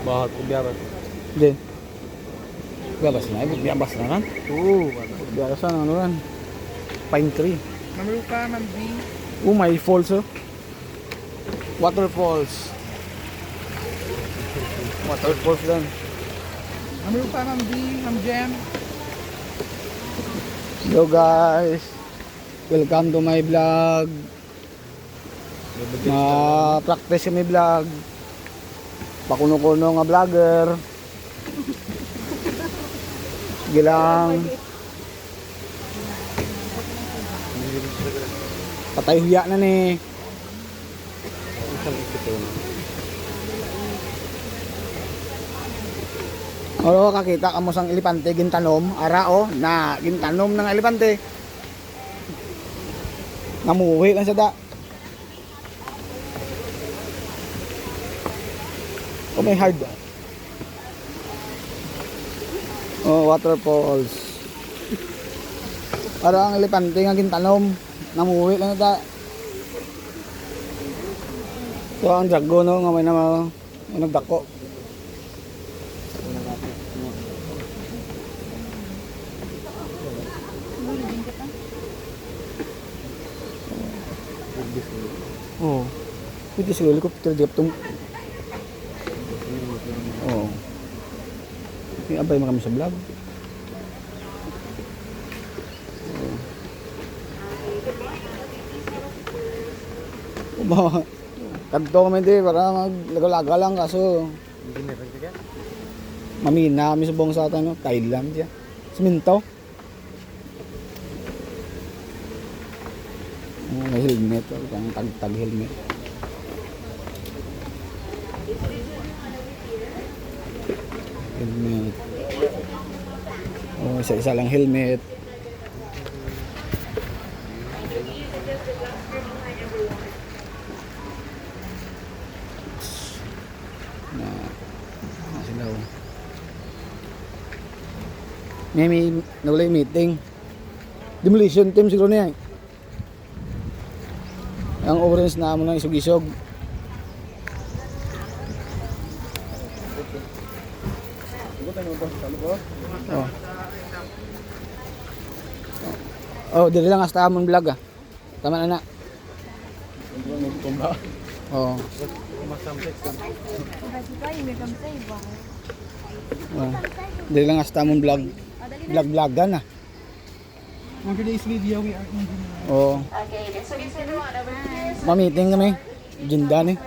Bahat ko biyaran. Din. Gabas na, biyabas na kan? Oo. Biyabas na, ano kan? Pine tree. Mamerupa, Ma'am B. Oh, may falls oh. Waterfalls. Waterfalls lang. Mamerupa, Ma'am B. Ma'am Jem. Hello guys. Welcome to my vlog. Ma-practice kami vlog. Pakuno-kuno nga vlogger. Sige lang. Patay huya na ni. Oo, kakita ka mo sang elepante gintanom, ara o, na gintanom ng elepante. Namuhi lang sa da. Oh, may hard. Oh, waterfalls. Ara ang elepante nga gintanom, namuhi lang sa da. So, ang dragon no, nga may nagdako. Oh. Pwede sa helicopter di aptong. Oh. Yung abay mo kami sa vlog. Oh. Kadto kami di para maglaga-laga lang kaso mamina kami sa buong sa atin no? Thailand siya. Siminto. Oh, may helmet, ang tag-tag helmet. Helmet. Oh, isa-isa lang helmet. Sila oh. May nawala yung meeting. Demolition team siguro niya. Ang orange na mo ng isog-isog. Oh. Oh, dili lang hasta amon vlog ah. Tama na na. Oh. Oh. Dili lang hasta amon vlog. Vlog-vlogan ah. On today's video, we are in Oh. Okay, so you said one over here. Mamiting kami. Jinda ni.